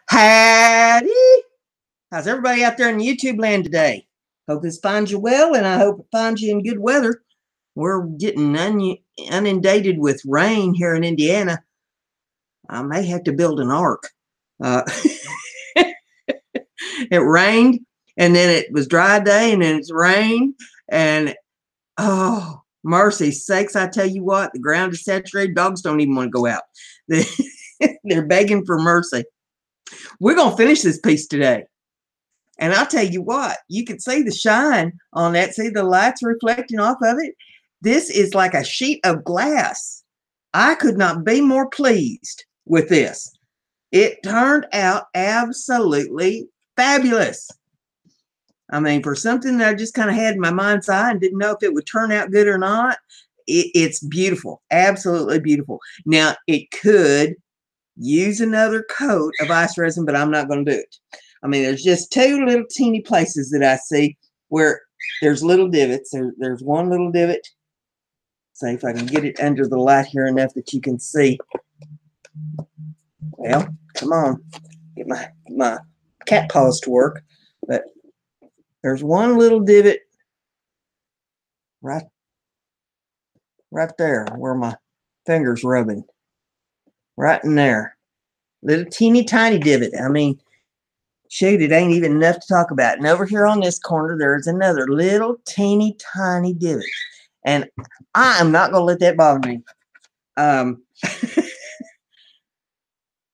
Howdy! How's everybody out there in YouTube land today? Hope this finds you well, and I hope it finds you in good weather. We're getting inundated with rain here in Indiana. I may have to build an ark. It rained, and then it was dry day, and then it's rained, and oh, mercy sakes, I tell you what, the ground is saturated. Dogs don't even want to go out. They're begging for mercy. We're going to finish this piece today. And I'll tell you what, you can see the shine on that. See the lights reflecting off of it? This is like a sheet of glass. I could not be more pleased with this. It turned out absolutely fabulous. I mean, for something that I just kind of had in my mind's eye and didn't know if it would turn out good or not, it's beautiful. Absolutely beautiful. Now, it could use another coat of ice resin, but I'm not going to do it. I mean, there's just two little teeny places that I see where there's little divots. There's one little divot. See if I can get it under the light here enough that you can see. Well, come on. Get my cat paws to work. But there's one little divot right there where my finger's rubbing. Right in there. Little teeny tiny divot. I mean, shoot, it ain't even enough to talk about. And over here on this corner, there's another little teeny tiny divot. And I am not going to let that bother me.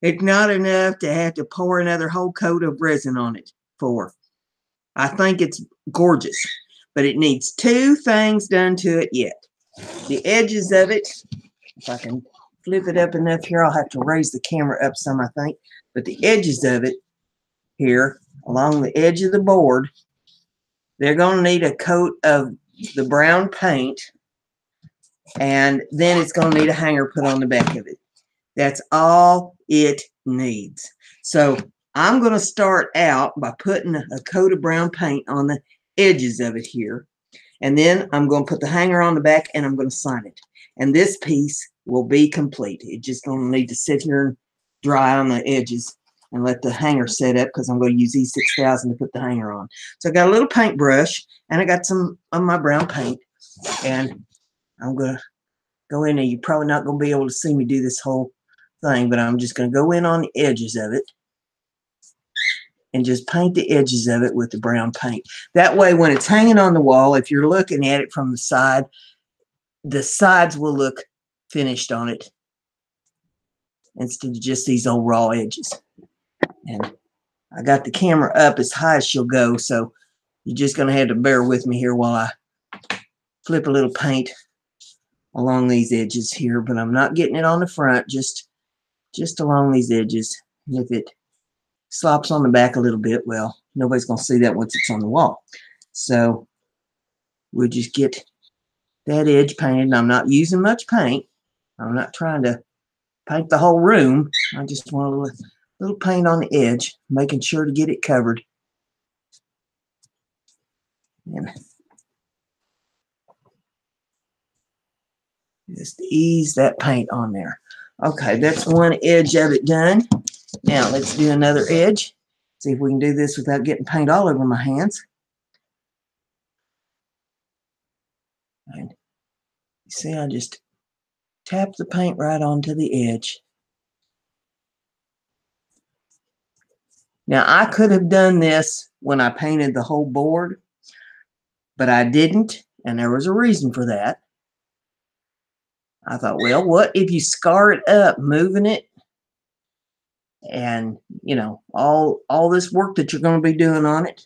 It's not enough to have to pour another whole coat of resin on it for. I think it's gorgeous. But it needs two things done to it yet. The edges of it, if I can flip it up enough here, I'll have to raise the camera up some, I think. But the edges of it here, along the edge of the board, they're going to need a coat of the brown paint, and then it's going to need a hanger put on the back of it. That's all it needs. So I'm going to start out by putting a coat of brown paint on the edges of it here, and then I'm going to put the hanger on the back, and I'm going to sign it. And this piece will be complete. It's just going to need to sit here and dry on the edges and let the hanger set up, because I'm going to use E6000 to put the hanger on. So I got a little paintbrush, and I got some of my brown paint, and I'm going to go in there. You're probably not going to be able to see me do this whole thing, but I'm just going to go in on the edges of it and just paint the edges of it with the brown paint. That way, when it's hanging on the wall, if you're looking at it from the sides will look finished on it instead of just these old raw edges. And I got the camera up as high as she'll go, so you're just going to have to bear with me here while I flip a little paint along these edges here, but I'm not getting it on the front, just along these edges. And if it slops on the back a little bit, well, nobody's going to see that once it's on the wall. So we'll just get that edge painted, and I'm not using much paint. I'm not trying to paint the whole room. I just want a little paint on the edge, making sure to get it covered. And just ease that paint on there. Okay, that's one edge of it done. Now let's do another edge. See if we can do this without getting paint all over my hands. And you see, I just tap the paint right onto the edge. Now, I could have done this when I painted the whole board, but I didn't, and there was a reason for that. I thought, well, what if you scar it up, moving it, and, you know, all this work that you're going to be doing on it,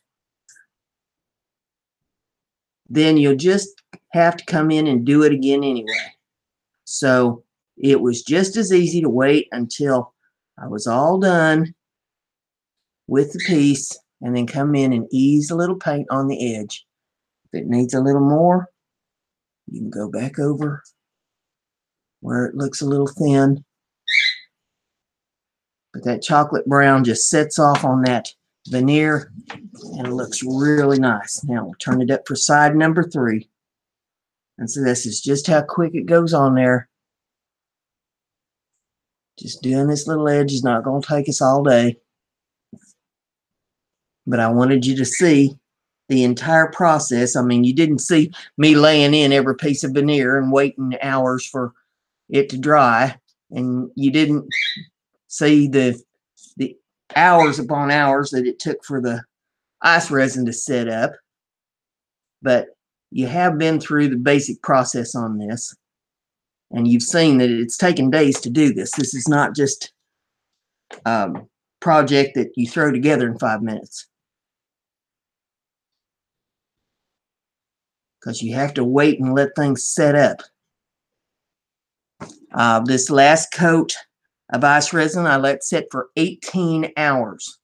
then you'll just have to come in and do it again anyway. So it was just as easy to wait until I was all done with the piece and then come in and ease a little paint on the edge. If it needs a little more, you can go back over where it looks a little thin. But that chocolate brown just sets off on that veneer, and it looks really nice. Now we'll turn it up for side number 3. And so this is just how quick it goes on there. Just doing this little edge is not going to take us all day. but I wanted you to see the entire process. I mean, you didn't see me laying in every piece of veneer and waiting hours for it to dry, and you didn't see the hours upon hours that it took for the ice resin to set up, but you have been through the basic process on this, and you've seen that it's taken days to do this. This is not just a project that you throw together in 5 minutes, because you have to wait and let things set up. This last coat of ice resin I let sit for 18 hours.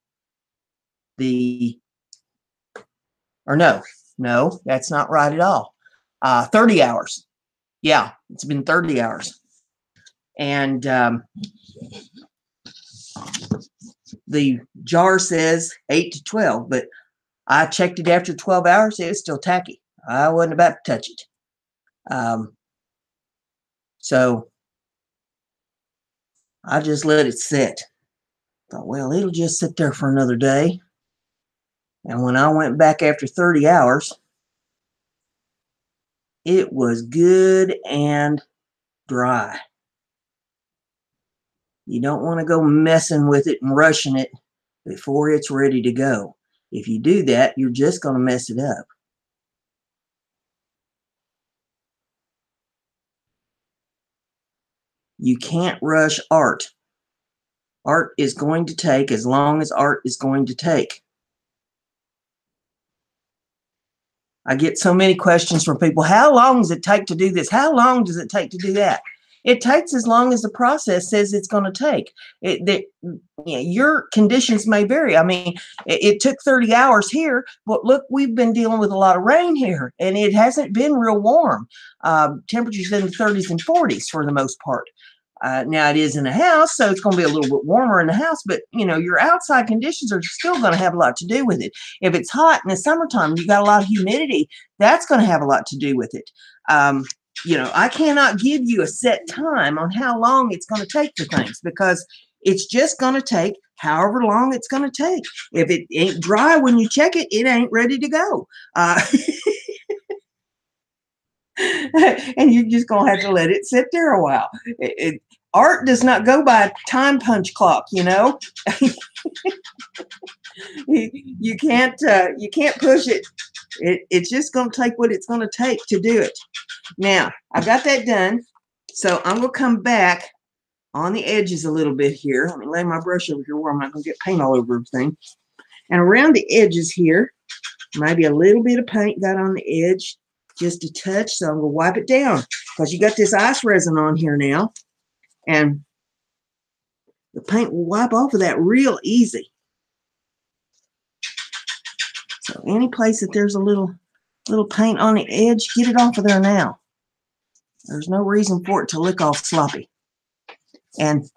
No, that's not right at all. 30 hours. Yeah, it's been 30 hours. And the jar says 8 to 12, but I checked it after 12 hours. It was still tacky. I wasn't about to touch it. So I just let it sit. Thought, well, it'll just sit there for another day. And when I went back after 30 hours, it was good and dry. You don't want to go messing with it and rushing it before it's ready to go. If you do that, you're just going to mess it up. You can't rush art. Art is going to take as long as art is going to take. I get so many questions from people. How long does it take to do this? How long does it take to do that? It takes as long as the process says it's going to take. Your conditions may vary. I mean, it took 30 hours here, but look, we've been dealing with a lot of rain here, and it hasn't been real warm. Temperatures in the 30s and 40s for the most part. Now it is in a house, so it's going to be a little bit warmer in the house, but your outside conditions are still going to have a lot to do with it. If it's hot in the summertime, you got a lot of humidity, that's going to have a lot to do with it. I cannot give you a set time on how long it's going to take for things, because it's just going to take however long it's going to take. If it ain't dry when you check it, it ain't ready to go. And you're just going to have to let it sit there a while. Art does not go by a time punch clock, you can't push it. It's just going to take what it's going to take to do it. Now, I got that done, so I'm going to come back on the edges a little bit here. Let me lay my brush over here where I'm not going to get paint all over everything. And around the edges here, maybe a little bit of paint got on the edge, just a touch, so I'm going to wipe it down, because you got this ice resin on here now, and the paint will wipe off of that real easy. So any place that there's a little paint on the edge, get it off of there now. There's no reason for it to lick off sloppy. And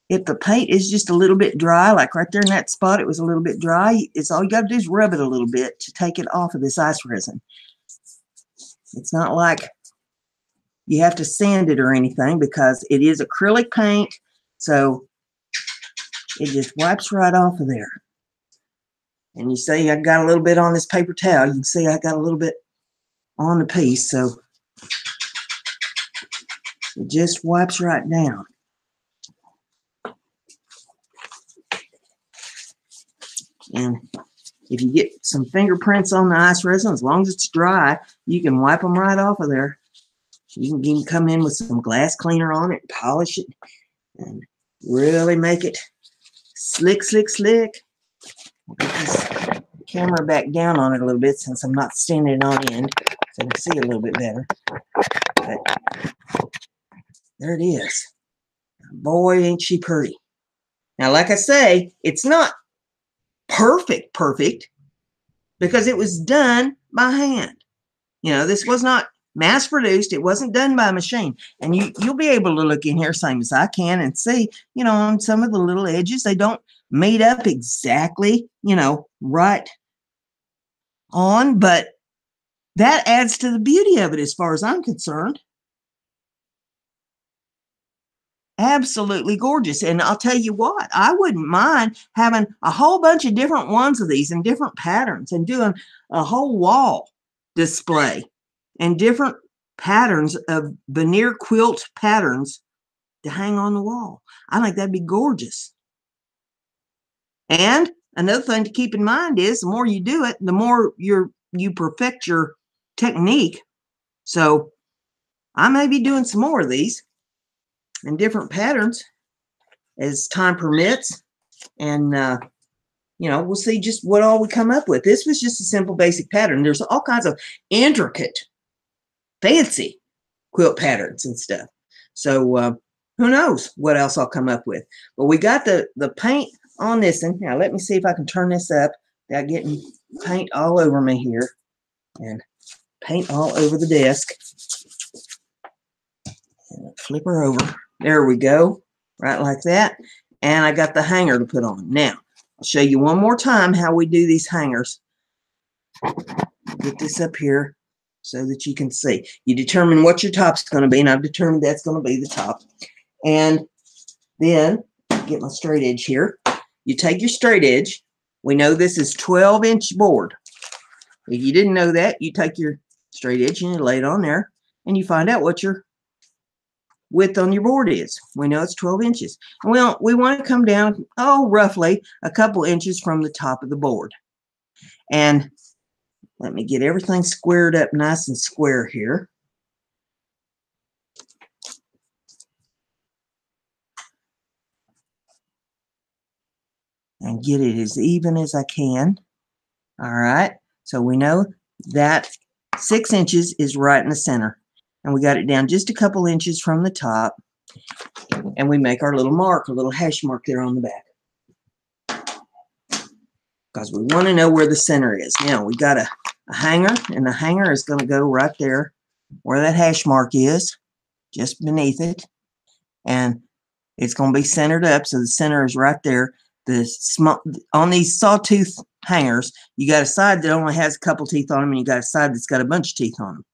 if the paint is just a little bit dry, like right there in that spot, it was a little bit dry, it's all you got to do is rub it a little bit to take it off of this ice resin. It's not like you have to sand it or anything, because it is acrylic paint, so it just wipes right off of there. And you see I got a little bit on this paper towel. You can see I got a little bit on the piece, so it just wipes right down. And if you get some fingerprints on the ice resin, as long as it's dry, you can wipe them right off of there. You can even come in with some glass cleaner on it and polish it and really make it slick, slick, slick. I'll get this camera back down on it a little bit, since I'm not standing on end, so I can see a little bit better. But there it is. Boy, ain't she pretty. Now, like I say, it's not perfect, because it was done by hand. This was not mass produced. It wasn't done by a machine. And you'll be able to look in here, same as I can, and see, on some of the little edges, they don't meet up exactly, right on, but that adds to the beauty of it as far as I'm concerned. absolutely gorgeous. And I'll tell you what, I wouldn't mind having a whole bunch of different ones of these in different patterns and doing a whole wall display and different patterns of veneer quilt patterns to hang on the wall. I think that'd be gorgeous. And another thing to keep in mind is the more you do it, the more you perfect your technique. So I may be doing some more of these in different patterns as time permits. And, you know, we'll see just what all we come up with. This was just a simple basic pattern. There's all kinds of intricate, fancy quilt patterns and stuff. So who knows what else I'll come up with. But we got the paint on this one. Now let me see if I can turn this up without getting paint all over me here and paint all over the desk. And flip her over. There we go. Right like that. And I got the hanger to put on. Now, I'll show you one more time how we do these hangers. Get this up here so that you can see. You determine what your top's going to be, and I've determined that's going to be the top. And then, get my straight edge here. You take your straight edge. We know this is 12-inch board. If you didn't know that, you take your straight edge and you lay it on there, and you find out what your width on your board is. We know it's 12 inches. And we want to come down, roughly a couple inches from the top of the board. And let me get everything squared up nice and square here. And get it as even as I can. All right. So we know that 6 inches is right in the center. And we got it down just a couple inches from the top. And we make our little mark, a little hash mark there on the back. Because we want to know where the center is. Now we got a hanger, and the hanger is going to go right there where that hash mark is, just beneath it. And it's going to be centered up, so the center is right there. On these sawtooth hangers, you got a side that only has a couple teeth on them, and you got a side that's got a bunch of teeth on them.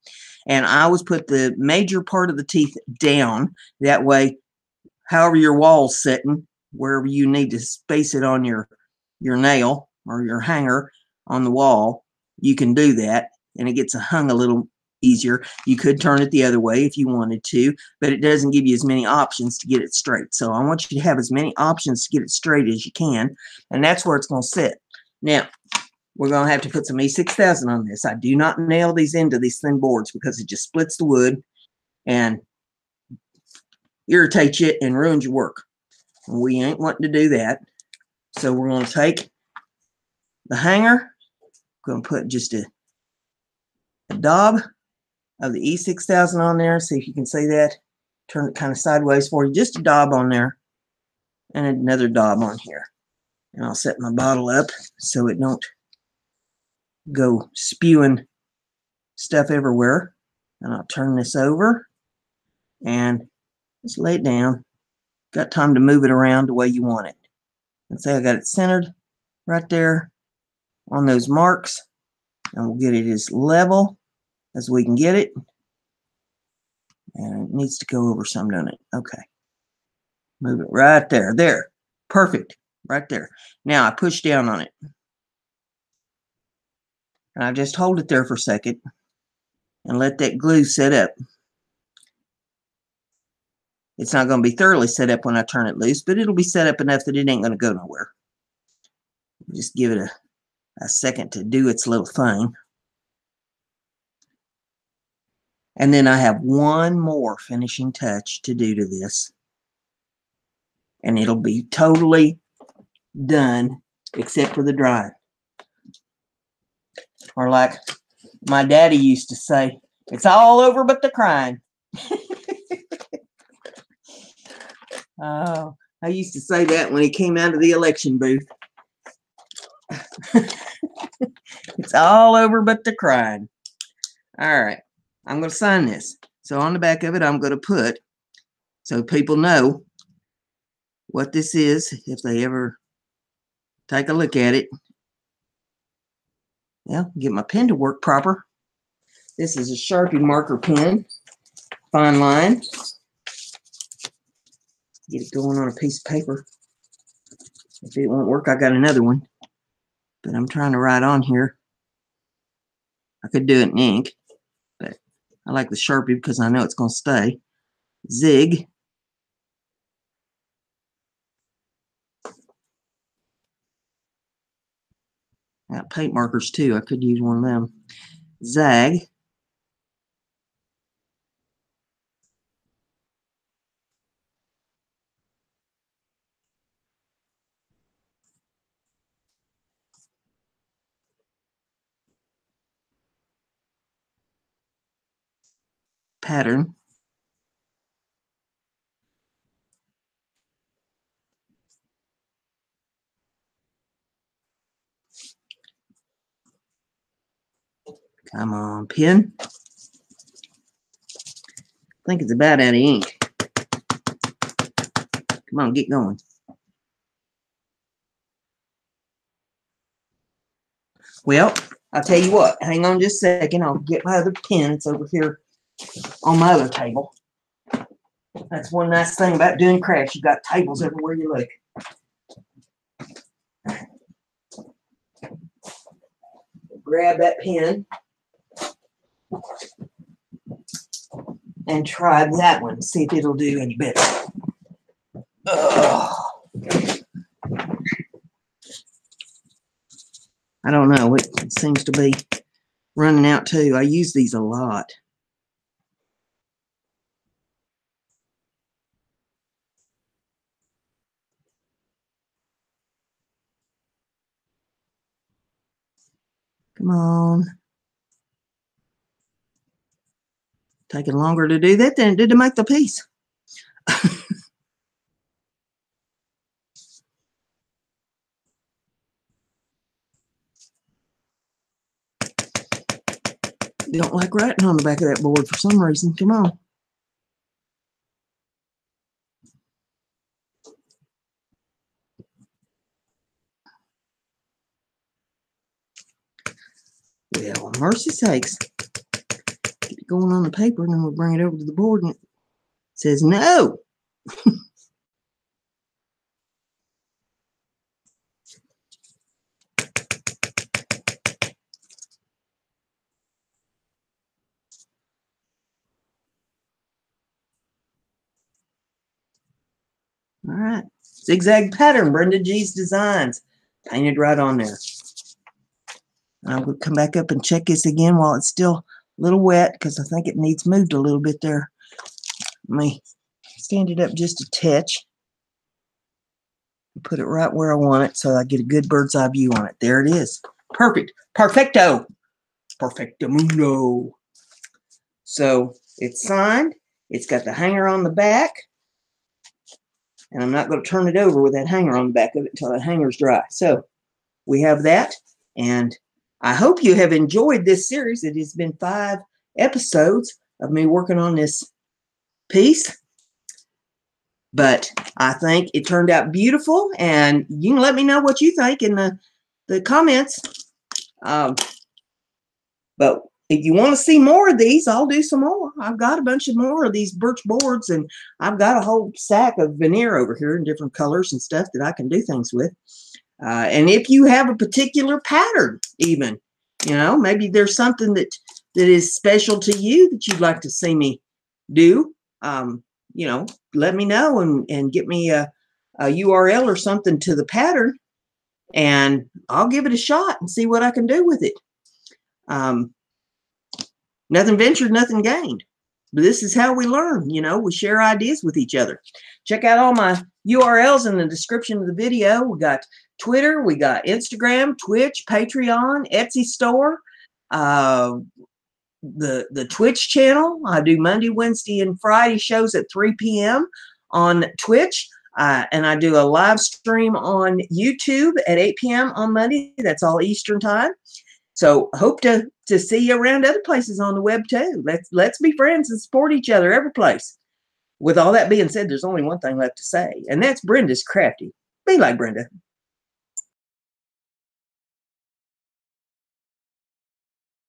And I always put the major part of the teeth down. That way, however your wall's sitting, wherever you need to space it on your nail or your hanger on the wall, you can do that, and it gets hung a little easier. You could turn it the other way if you wanted to, but it doesn't give you as many options to get it straight. So I want you to have as many options to get it straight as you can, and that's where it's going to sit. Now, we're going to have to put some E6000 on this. I do not nail these into these thin boards because it just splits the wood and irritates you and ruins your work. And we ain't wanting to do that. So we're going to take the hanger, going to put just a daub of the E6000 on there. See if you can see that. Turn it kind of sideways for you. Just a daub on there and another daub on here. And I'll set my bottle up so it don't go spewing stuff everywhere. And I'll turn this over and just lay it down. Got time to move it around the way you want it. And say I got it centered right there on those marks. And we'll get it as level as we can get it. And it needs to go over some, doesn't it? Okay. Move it right there. There. Perfect. Right there. Now I push down on it. And I just hold it there for a second and let that glue set up. It's not going to be thoroughly set up when I turn it loose, but it'll be set up enough that it ain't going to go nowhere. Just give it a second to do its little thing. And then I have one more finishing touch to do to this. And it'll be totally done except for the drying. Or like my daddy used to say, it's all over but the crying. Oh, I used to say that when he came out of the election booth. It's all over but the crying. All right, I'm going to sign this. So on the back of it, I'm going to put, so people know what this is if they ever take a look at it. Well, get my pen to work proper. This is a Sharpie marker pen, fine line. Get it going on a piece of paper. If it won't work, I got another one. But I'm trying to write on here. I could do it in ink, but I like the Sharpie because I know it's going to stay. Zig. I got paint markers too. I could use one of them. Zag. Pattern. Come on, pen. I think it's about out of ink. Come on, get going. Well, I'll tell you what. Hang on just a second. I'll get my other pen. It's over here on my other table. That's one nice thing about doing crafts. You got tables everywhere you look. Grab that pen and try that one. See if it'll do any better. Ugh. I don't know. It seems to be running out too. I use these a lot. Come on. Taking longer to do that than it did to make the piece. Don't like writing on the back of that board for some reason. Come on. Well, mercy sakes. Get it going on the paper and then we'll bring it over to the board and it says no. All right. Zigzag pattern, BrendaG Designs. Painted right on there. I'm going to come back up and check this again while it's still a little wet because I think it needs moved a little bit there. Let me stand it up just a touch. Put it right where I want it so I get a good bird's eye view on it. There it is. Perfect. Perfecto. Perfectamundo. So it's signed. It's got the hanger on the back. And I'm not going to turn it over with that hanger on the back of it until that hanger's dry. So we have that. And I hope you have enjoyed this series. It has been 5 episodes of me working on this piece. But I think it turned out beautiful. And you can let me know what you think in the comments. But if you want to see more of these, I'll do some more. I've got a bunch of more of these birch boards, and I've got a whole stack of veneer over here in different colors and stuff that I can do things with. And if you have a particular pattern, even, you know, maybe there's something that is special to you that you'd like to see me do, you know, let me know and get me a URL or something to the pattern, and I'll give it a shot and see what I can do with it. Nothing ventured, nothing gained. But this is how we learn, you know, we share ideas with each other. Check out all my URLs in the description of the video. We got Twitter, we got Instagram, Twitch, Patreon, Etsy store, the Twitch channel. I do Monday, Wednesday, and Friday shows at 3 p.m. on Twitch. And I do a live stream on YouTube at 8 p.m. on Monday. That's all Eastern time. So hope to see you around other places on the web too. Let's be friends and support each other every place. With all that being said, there's only one thing left to say, and that's Brenda's crafty. Be like Brenda.